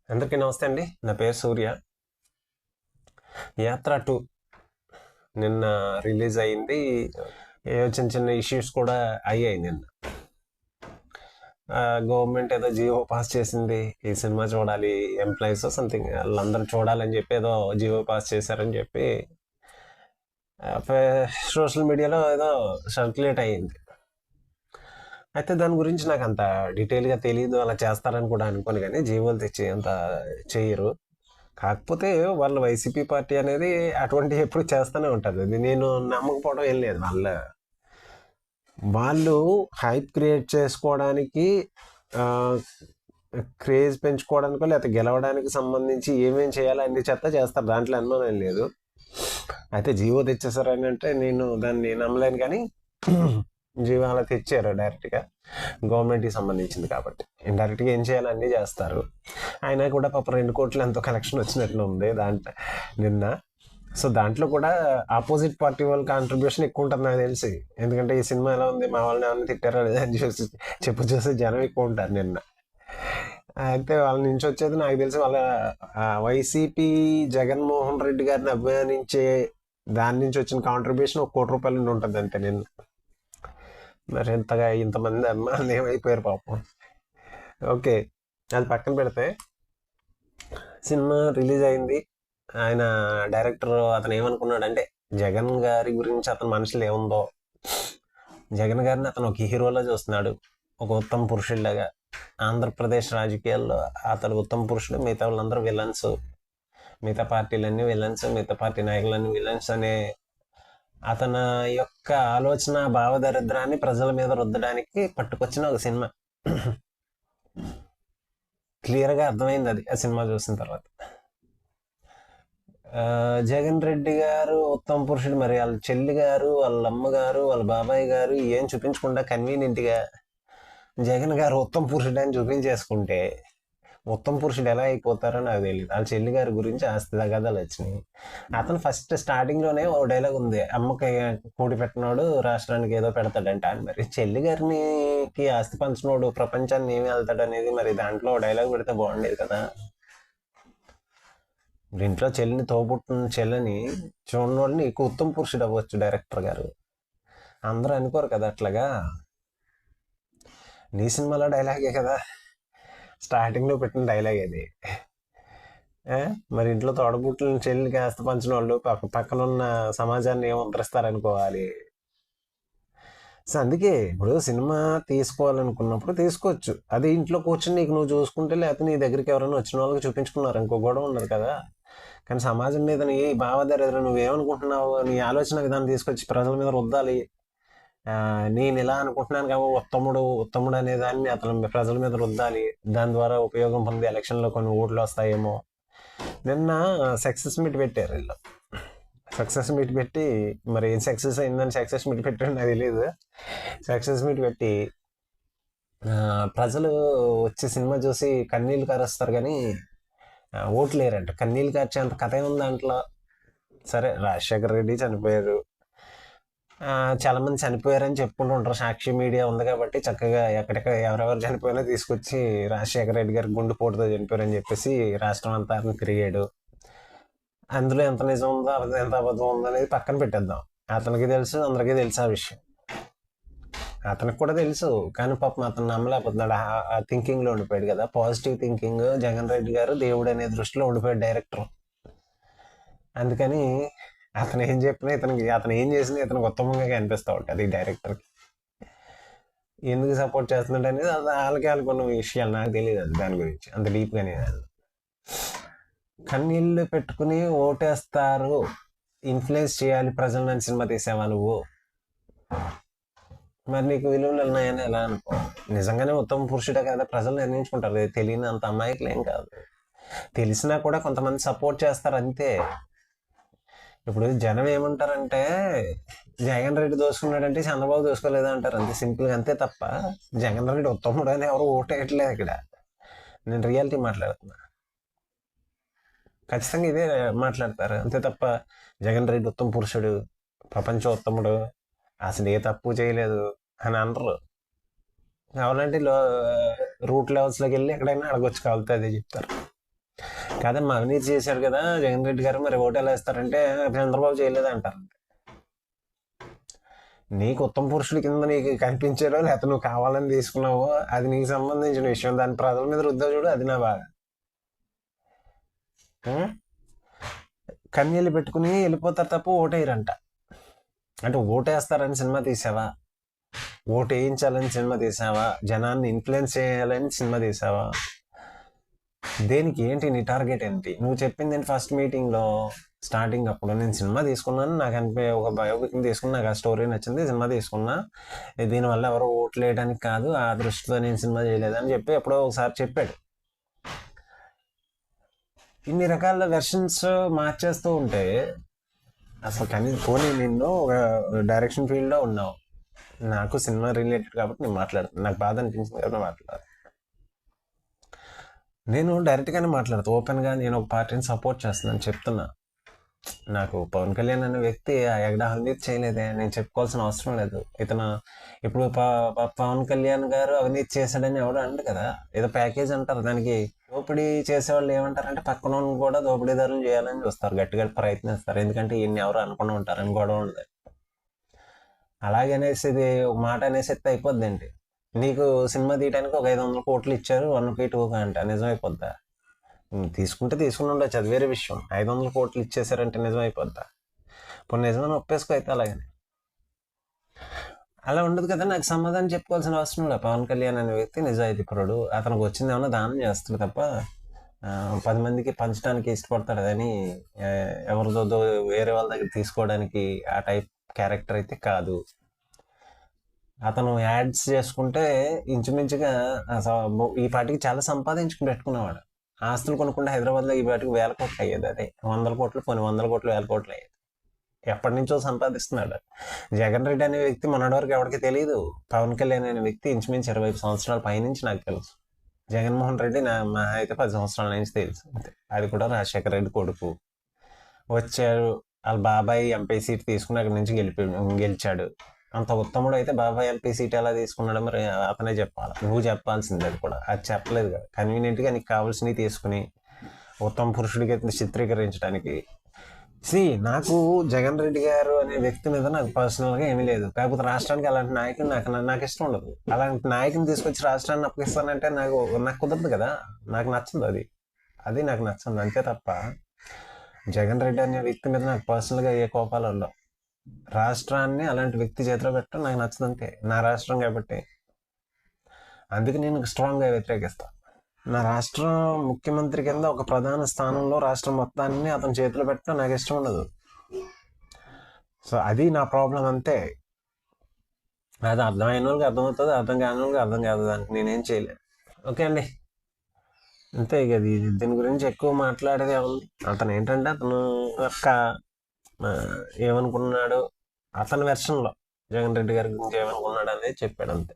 అందరికీ నమస్తే అండి. నా పేరు సూర్య. యాత్ర 2 నిన్న రిలీజ్ అయింది. ఏవో చిన్న చిన్న ఇష్యూస్ కూడా అయ్యాయి నిన్న. గవర్నమెంట్ ఏదో జియో పాస్ చేసింది, ఈ సినిమా చూడాలి, ఎంప్లాయీస్ సంథింగ్ వాళ్ళందరూ చూడాలని చెప్పి ఏదో జియో పాస్ చేశారని చెప్పి సోషల్ మీడియాలో ఏదో సర్క్యులేట్ అయ్యింది. అయితే దాని గురించి నాకు అంత డీటెయిల్గా తెలియదు, అలా చేస్తారని కూడా అనుకోను. కానీ జీవోలు తెచ్చి అంత చేయరు. కాకపోతే వాళ్ళ వైసీపీ పార్టీ అనేది అటువంటి ఎప్పుడు చేస్తూనే ఉంటుంది. అది నేను నమ్మకపోవడం ఏం లేదు. వాళ్ళు హైప్ క్రియేట్ చేసుకోవడానికి, క్రేజ్ పెంచుకోవడానికో లేకపోతే గెలవడానికి సంబంధించి ఏమేం చేయాలో అన్ని చెత్త చేస్తారు, దాంట్లో అనుమానం లేదు. అయితే జీవో తెచ్చేసారని అంటే నేను దాన్ని నమ్మలేను. కానీ జీవో అలా తెచ్చారు డైరెక్ట్గా, గవర్నమెంట్కి సంబంధించింది కాబట్టి ఇండైరెక్ట్గా ఏం చేయాలో అన్నీ చేస్తారు. అయినా కూడా పాప 2 కోట్లు ఎంతో కలెక్షన్ వచ్చినట్లు ఉంది దాంట్లో నిన్న. సో దాంట్లో కూడా ఆపోజిట్ పార్టీ వాళ్ళ కాంట్రిబ్యూషన్ ఎక్కువ ఉంటుంది నాకు తెలిసి. ఎందుకంటే ఈ సినిమా ఎలా ఉంది, మా వాళ్ళని ఏమైనా తిట్టారా లేదా అని చూసి జనం ఎక్కువ ఉంటారు నిన్న. అయితే వాళ్ళ నుంచి వచ్చేది నాకు తెలిసి వాళ్ళ వైసీపీ జగన్మోహన్ రెడ్డి గారిని అభిమానించే దాని నుంచి వచ్చిన కాంట్రిబ్యూషన్ 1 కోటి రూపాయల నుండి ఉంటుంది అంతే నిన్న. మరి ఇంతమంది అభిమానులు ఏమైపోయారు పాపం. ఓకే, అది పక్కన పెడితే సినిమా రిలీజ్ అయింది. ఆయన డైరెక్టర్ అతను ఏమనుకున్నాడంటే, జగన్ గారి గురించి అతని మనసులో ఏముందో, జగన్ గారిని అతను ఒక హీరోలో చూస్తున్నాడు, ఒక ఉత్తమ పురుషుడిలాగా. ఆంధ్రప్రదేశ్ రాజకీయాల్లో అతడు ఉత్తమ పురుషుడు, మిగతా వాళ్ళందరూ విలన్స్, మిగతా పార్టీలన్నీ విలన్స్, మిగతా పార్టీ నాయకులన్నీ విలన్స్ అనే అతని యొక్క ఆలోచన భావదరిద్రాన్ని ప్రజల మీద రుద్దడానికి పట్టుకొచ్చిన ఒక సినిమా. క్లియర్గా అర్థమైంది అది ఆ సినిమా చూసిన తర్వాత. జగన్ రెడ్డి గారు ఉత్తమ పురుషుడు, మరి వాళ్ళ చెల్లి గారు, వాళ్ళ అమ్మగారు, వాళ్ళ బాబాయ్ గారు ఏం చూపించకుండా కన్వీనియంట్గా జగన్ గారు ఉత్తమ పురుషుడు అని చూపించేసుకుంటే ఉత్తమ పురుషుడు ఎలా అయిపోతారో నాకు తెలియదు. వాళ్ళ చెల్లి గారి గురించి ఆస్తి తగాదాలు వచ్చినాయి. అతను ఫస్ట్ స్టార్టింగ్లోనే ఓ డైలాగ్ ఉంది, అమ్మకి కూడి పెట్టినోడు రాష్ట్రానికి ఏదో పెడతాడంట అని. మరి చెల్లి గారికి ఆస్తి పంచినోడు ప్రపంచాన్ని ఏమి వెళ్తాడు అనేది మరి దాంట్లో డైలాగ్ పెడితే బాగుండేది కదా. ఇంట్లో చెల్లిని, తోబుట్టిన చెల్లిని చూడనోడిని నీకు ఉత్తమ పురుషుడు అవ్వచ్చు డైరెక్టర్ గారు. అందరూ అనుకోరు కదా అట్లాగా. నీ సినిమాలో డైలాగే కదా, స్టార్టింగ్లో పెట్టిన డైలాగ్ అది. మరి ఇంట్లో తోడబుట్టిన చెల్లికి ఆస్తి పంచిన వాళ్ళు పక్కనున్న సమాజాన్ని ఏమంతరిస్తారనుకోవాలి. సో అందుకే ఇప్పుడు సినిమా తీసుకోవాలనుకున్నప్పుడు తీసుకోవచ్చు. అది ఇంట్లో కూర్చొని నీకు నువ్వు చూసుకుంటే, లేకపోతే నీ దగ్గరికి ఎవరైనా వచ్చిన వాళ్ళకి చూపించుకున్నారు ఇంకో గొడవ ఉండదు కదా. కానీ సమాజం మీద నీ భావదరిద్రం, నువ్వేమనుకుంటున్నావు, నీ ఆలోచన విధానం తీసుకొచ్చి ప్రజల మీద రుద్దాలి. నేను ఇలా అనుకుంటున్నాను కాబట్టి ఉత్తముడు అనే దాన్ని అతను ప్రజల మీద రుద్దాలి. దాని ద్వారా ఉపయోగం పొంది ఎలక్షన్లో కొన్ని ఓట్లు వస్తాయేమో. నిన్న సక్సెస్ మీట్ పెట్టారు వీళ్ళు. సక్సెస్ మీట్ పెట్టి, మరి ఏం సక్సెస్ అయిందని సక్సెస్ మీట్ పెట్టారు నాకు తెలియదు. సక్సెస్ మీట్ పెట్టి ప్రజలు వచ్చి సినిమా చూసి కన్నీళ్ళు కారుస్తారు కానీ ఓట్లు లేరంట. కన్నీళ్ళు కార్చేంత కథ ఉంది దాంట్లో. సరే, రాజశేఖర రెడ్డి చనిపోయారు, చాలా మంది చనిపోయారని చెప్పుకుంటూ ఉంటారు. సాక్షి మీడియా ఉంది కాబట్టి చక్కగా ఎక్కడెక్కడ ఎవరెవరు చనిపోయినా తీసుకొచ్చి రాజశేఖర రెడ్డి గారు గుండెపోటుతో చనిపోయారని చెప్పేసి రాష్ట్రం అంతా తిరిగాడు. అందులో ఎంత నిజం ఉందో ఎంత అబద్ధం ఉందో అనేది పక్కన పెట్టేద్దాం. అతనికి తెలుసు, అందరికీ తెలుసు ఆ విషయం. అతనికి కూడా తెలుసు, కానీ పాపం అతను నమ్మలేకపోతున్నాడు. ఆ థింకింగ్లో ఉండిపోయాడు కదా, పాజిటివ్ థింకింగ్. జగన్ రెడ్డి గారు దేవుడు అనే దృష్టిలో ఉండిపోయాడు డైరెక్టర్. అందుకని అతను ఏం చెప్పినా అతను ఏం చేసినా ఇతనికి ఉత్తమంగా కనిపిస్తూ ఉంటుంది డైరెక్టర్కి. ఎందుకు సపోర్ట్ చేస్తున్నాడు అనేది అది వాళ్ళకి అనుకున్న విషయాలు, నాకు తెలియదు అది దాని గురించి అంత డీప్గానే. కన్నీళ్ళు పెట్టుకుని ఓటేస్తారు, ఇన్ఫ్లుయెన్స్ చేయాలి ప్రజలను సినిమా తీసేవా నువ్వు? మరి నీకు విలువలు ఉన్నాయని ఎలా అనుకో? నిజంగానే ఉత్తమ పురుషుడే కదా, ప్రజలు నిర్ణయించుకుంటారు. తెలియని అంత అమాయకులు ఏం కాదు. తెలిసినా కూడా కొంతమంది సపోర్ట్ చేస్తారు అంతే. ఇప్పుడు జనం ఏమంటారంటే, జగన్ రెడ్డి దోసుకున్నాడంటే చంద్రబాబు దోసుకోలేదు అంటారు, అంతే సింపుల్గా. అంతే తప్ప జగన్ రెడ్డి ఉత్తముడు అని ఎవరు ఓటేయట్లేదు ఇక్కడ. నేను రియాలిటీ మాట్లాడుతున్నా. ఖచ్చితంగా ఇదే మాట్లాడతారు, అంతే తప్ప జగన్ రెడ్డి ఉత్తమ పురుషుడు, ప్రపంచ ఉత్తముడు, అసలు ఏ తప్పు చేయలేదు అని అనరు. కావాలంటే రూట్ లెవెల్స్లోకి వెళ్ళి ఎక్కడైనా అడగొచ్చు, కావాలితే అదే చెప్తారు. కాదమ్మా, అవినీతి చేశాడు కదా జగన్ రెడ్డి గారు, మరి ఓటు ఎలా వేస్తారంటే చంద్రబాబు చేయలేదు అంటారు. నీకు ఉత్తమ పురుషుడి కింద నీకు కనిపించాడో లేకపోతే నువ్వు కావాలని తీసుకున్నావో అది నీకు సంబంధించిన విషయం. దాని ప్రజల మీద రుద్దా చూడు, అది నా బాధ. కన్యలు పెట్టుకుని వెళ్ళిపోతారు తప్ప ఓటేయరంట. అంటే ఓటేస్తారని సినిమా తీసావా? ఓటు వేయించాలని సినిమా తీసావా? జనాన్ని ఇన్ఫ్లుయెన్స్ చేయాలని సినిమా తీసావా? దేనికి? ఏంటి నీ టార్గెట్ ఏంటి? నువ్వు చెప్పింది ఏంటి ఫస్ట్ మీటింగ్లో స్టార్టింగ్ అప్పుడు? నేను సినిమా తీసుకున్నాను, నాకు అనిపి ఒక బయోపిక్ తీసుకున్నా, నాకు ఆ స్టోరీ నచ్చింది, సినిమా తీసుకున్నా, దీనివల్ల ఎవరో ఓట్లు వేయడానికి కాదు, ఆ దృష్టితో నేను సినిమా చేయలేదని చెప్పి ఎప్పుడో ఒకసారి చెప్పాడు. ఇన్ని రకాల వెర్షన్స్ మార్చేస్తూ ఉంటే అసలు పోనీ నిన్ను ఒక డైరెక్షన్ ఫీల్డ్లో ఉన్నావు, నాకు సినిమా రిలేటెడ్ కాబట్టి నేను మాట్లాడుతాను, నాకు బాధ అనిపించింది కాబట్టి నేను మాట్లాడతాను. నేను డైరెక్ట్గానే మాట్లాడతాను, ఓపెన్గా నేను ఒక పార్టీని సపోర్ట్ చేస్తున్నాను చెప్తున్నా. నాకు పవన్ కళ్యాణ్ అనే వ్యక్తి ఆ ఎగడా అవినీతి చేయలేదే, నేను చెప్పుకోవాల్సిన అవసరం లేదు. ఇతను ఇప్పుడు పవన్ కళ్యాణ్ గారు అవినీతి చేశాడని ఎవరు అంటారు కదా, ఏదో ప్యాకేజ్ అంటారు దానికి. దోపిడీ చేసేవాళ్ళు ఏమంటారంటే పక్కన కూడా దోపిడీదారులు చేయాలని చూస్తారు, గట్టిగా ప్రయత్నిస్తారు, ఎందుకంటే ఈయన్ని ఎవరు అనుకుని ఉంటారని గొడవ ఉండదు. అలాగనేసి ఇది ఒక మాట అనేసి ఎత్తే అయిపోద్ది ఏంటి? నీకు సినిమా తీయడానికి ఒక 500 కోట్లు ఇచ్చారు, 1 2 అంట నిజమైపోద్దా? తీసుకుంటే తీసుకుని ఉండొచ్చు, అది వేరే విషయం. 500 కోట్లు ఇచ్చేసారంటే నిజమైపోద్దా? ఇప్పుడు నిజమని ఒప్పేసుకో అయితే. అలాగని అలా ఉండదు కదా. నాకు సమాధానం చెప్పుకోవాల్సిన అవసరం లేదు. పవన్ కళ్యాణ్ అనే వ్యక్తి నిజాయితీ పరుడు, అతనికి వచ్చింది ఏమన్నా దానం చేస్తాడు తప్ప 10 మందికి పంచడానికి ఇష్టపడతాడు అని ఎవరిదో వేరే వాళ్ళ దగ్గర తీసుకోవడానికి ఆ టైప్ క్యారెక్టర్ అయితే కాదు. అతను యాడ్స్ చేసుకుంటే ఇంచుమించుగా ఈ పాటికి చాలా సంపాదించుకుని పెట్టుకునేవాడు. ఆస్తులు కొనుక్కుంటే హైదరాబాద్లో ఈ పాటికి 1000 కోట్లు అయ్యేది. అదే 100 కోట్లు, కొన్ని 100 కోట్లు 1000 కోట్లు అయ్యేది. ఎప్పటి నుంచో సంపాదిస్తున్నాడు. జగన్ రెడ్డి అనే వ్యక్తి మొన్నటి వరకు ఎవరికి తెలియదు. పవన్ కళ్యాణ్ అనే వ్యక్తి ఇంచుమించు 20 సంవత్సరాల పైనుంచి నాకు తెలుసు. జగన్మోహన్ రెడ్డి మా అయితే 10 సంవత్సరాల నుంచి తెలుసు అంతే. అది కూడా రాజశేఖర రెడ్డి కొడుకు. వచ్చాడు, వాళ్ళ బాబాయ్ ఎంపీ సీట్ తీసుకుని అక్కడి నుంచి గెలిచాడు. అంత ఉత్తముడు అయితే బాబాయ్ ఎంపీ సీట్ ఎలా తీసుకున్నాడో మరి అతనే చెప్పాలి, నువ్వు చెప్పాల్సింది. అది కూడా అది చెప్పలేదు కదా. కన్వీనియంట్గా నీకు కావాల్సినవి తీసుకుని ఉత్తమ పురుషుడికి చిత్రీకరించడానికి. నాకు జగన్ రెడ్డి గారు అనే వ్యక్తి మీద నాకు పర్సనల్గా ఏమీ లేదు. కాకపోతే రాష్ట్రానికి అలాంటి నాయకుడు నాకు ఇష్టం ఉండదు. అలాంటి నాయకుని తీసుకొచ్చి రాష్ట్రాన్ని అప్పగిస్తానంటే నాకు కుదరదు కదా. నాకు నచ్చదు అది నాకు నచ్చదు అంతే తప్ప జగన్ రెడ్డి అనే వ్యక్తి మీద నాకు పర్సనల్గా ఏ కోపాలు ఉండవు. రాష్ట్రాన్ని అలాంటి వ్యక్తి చేతిలో పెట్టడం నాకు నచ్చదు అంతే. నా రాష్ట్రం కాబట్టి అందుకే నేను స్ట్రాంగ్గా వ్యతిరేకిస్తాను. నా రాష్ట్ర ముఖ్యమంత్రి కింద ఒక ప్రధాన స్థానంలో రాష్ట్రం మొత్తాన్ని అతని చేతిలో పెట్టడం నాకు ఇష్టం ఉండదు. సో అది నా ప్రాబ్లం అంతే. అది అర్థమైన వాళ్ళకి అర్థమవుతుంది, అర్థం కాని వాళ్ళకి అర్థం కాదు, దానికి నేనేం చేయలేదు. ఓకే అండి, అంతే. ఇక దీని గురించి ఎక్కువ మాట్లాడేది ఉంది. అతను ఏంటంటే అతను యొక్క ఏమనుకున్నాడు, అతని వెర్షన్లో జగన్ రెడ్డి గారి గురించి ఏమనుకున్నాడు అనేది చెప్పాడు అంతే.